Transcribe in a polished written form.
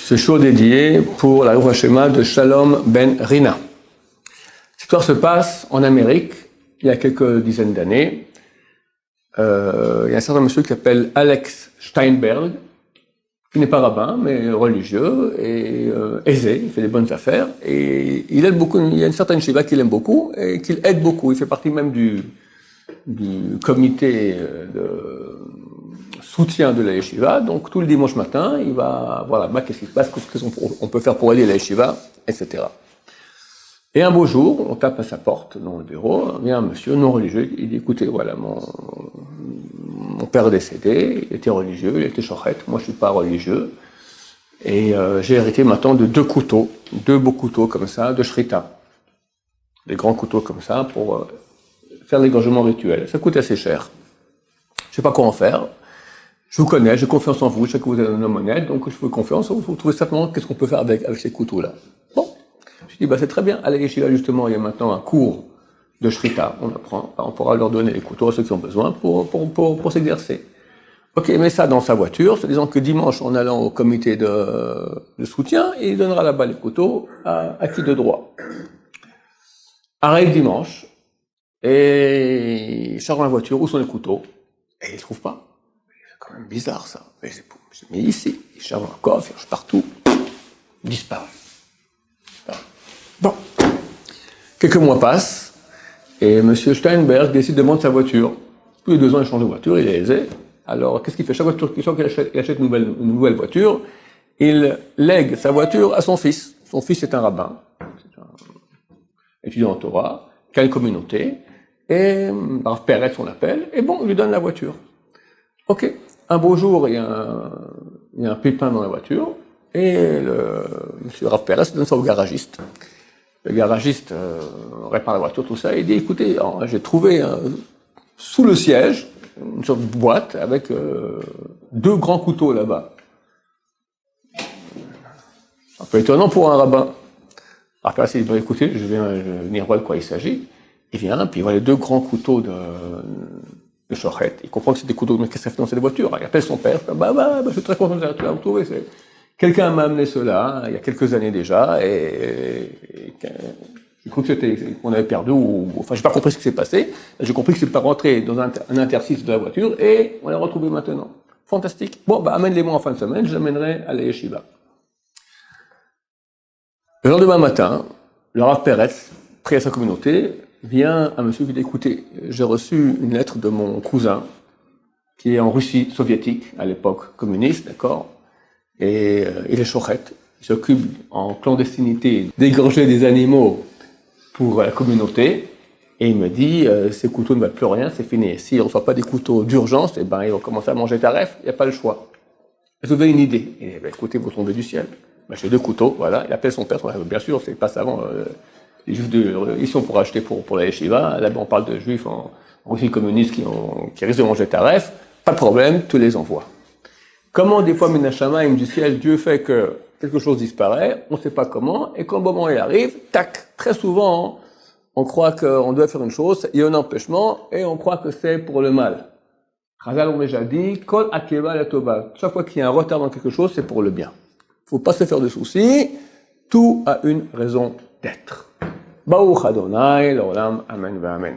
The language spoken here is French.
ce show dédié pour la Rouf Hashema de Shalom Ben Rina. Cette histoire se passe en Amérique, il y a quelques dizaines d'années. Il y a un certain monsieur qui s'appelle Alex Steinberg, qui n'est pas rabbin, mais religieux et aisé, il fait des bonnes affaires, et il aide beaucoup, il y a une certaine shiva qu'il aime beaucoup, et qu'il aide beaucoup, il fait partie même du comité de soutien de la yeshiva, donc tout le dimanche matin, il va voir là-bas qu'est-ce qui se passe, qu'est-ce qu'on peut faire pour aider la yeshiva, etc. Et un beau jour, on tape à sa porte dans le bureau, vient un monsieur non religieux, il dit écoutez, voilà, mon père est décédé, il était religieux, il était shochet, moi je suis pas religieux, et j'ai hérité maintenant de deux beaux couteaux comme ça, de shrita, des grands couteaux comme ça pour faire l'égorgement rituel. Ça coûte assez cher. Je sais pas quoi en faire. Je vous connais, j'ai confiance en vous, je sais que vous êtes un homme honnête, donc je vous fais confiance, vous trouvez simplement qu'est-ce qu'on peut faire avec ces couteaux-là. Bon, je dis c'est très bien, à la yeshiva justement, il y a maintenant un cours de shrita, on pourra leur donner les couteaux à ceux qui ont besoin pour s'exercer. Ok, mais ça dans sa voiture, c'est disant que dimanche, en allant au comité de soutien, il donnera là-bas les couteaux à qui de droit. Arrive dimanche, et il charge dans la voiture, où sont les couteaux? Et il ne trouve pas. C'est quand même bizarre ça. Mais j'ai mis ici, il charge dans le coffre, il cherche partout, il disparaît. Bon. Quelques mois passent, et M. Steinberg décide de vendre sa voiture. Tous les 2 ans, il change de voiture, il est aisé. Alors, qu'est-ce qu'il fait? Chaque fois qu'il achète une nouvelle voiture, il lègue sa voiture à son fils. Son fils est un rabbin, c'est un étudiant en Torah, qui a une communauté, et Rav Peretz on l'appelle, et bon, il lui donne la voiture. Ok, un beau jour, il y a un pépin dans la voiture, et monsieur Rav Peretz donne ça au garagiste. Le garagiste répare la voiture, tout ça, et il dit, écoutez, j'ai trouvé sous le siège une sorte de boîte avec 2 grands couteaux là-bas. Un peu étonnant pour un rabbin. Alors Peretz il dit, écoutez, je vais venir voir de quoi il s'agit. Il vient, puis il voit les 2 grands couteaux de shochet. Il comprend que c'est des couteaux, mais qu'est-ce que ça fait dans cette voiture? Il appelle son père, je suis très content de tu l'as retrouvé. Quelqu'un m'a amené cela, il y a quelques années déjà, et j'ai cru qu'on avait perdu, enfin j'ai pas compris ce qui s'est passé. J'ai compris que c'est pas rentré dans un interstice de la voiture, et on l'a retrouvé maintenant. Fantastique. Bon, amène-les-moi en fin de semaine, je l'amènerai à la yeshiva. Le lendemain matin, le Rav Peretz, pris à sa communauté, vient un monsieur qui dit, écoutez, j'ai reçu une lettre de mon cousin, qui est en Russie soviétique, à l'époque communiste, d'accord, et il est shochet, il s'occupe en clandestinité d'égorger des animaux pour la communauté, et il me dit, ces couteaux ne valent plus rien, c'est fini. S'il ne reçoit pas des couteaux d'urgence, ils vont commencer à manger taref, il n'y a pas le choix. Vous avez une idée? Et écoutez, vous tombez du ciel. J'ai 2 couteaux, voilà, il appelle son père, bien sûr, c'est pas savant, les juifs ils sont pour acheter pour la yeshiva, là-bas on parle de juifs en Russie communiste qui risquent de manger taref, pas de problème, tu les envoies. Comment des fois, Minashamaim du ciel, Dieu fait que quelque chose disparaît, on ne sait pas comment, et quand le moment il arrive, tac, très souvent, on croit qu'on doit faire une chose, il y a un empêchement, et on croit que c'est pour le mal. Chazal ont déjà dit, Kol akeva la tova. Chaque fois qu'il y a un retard dans quelque chose, c'est pour le bien. Faut pas se faire de soucis, tout a une raison d'être. Baruch Adonai, l'olam, amen, amen.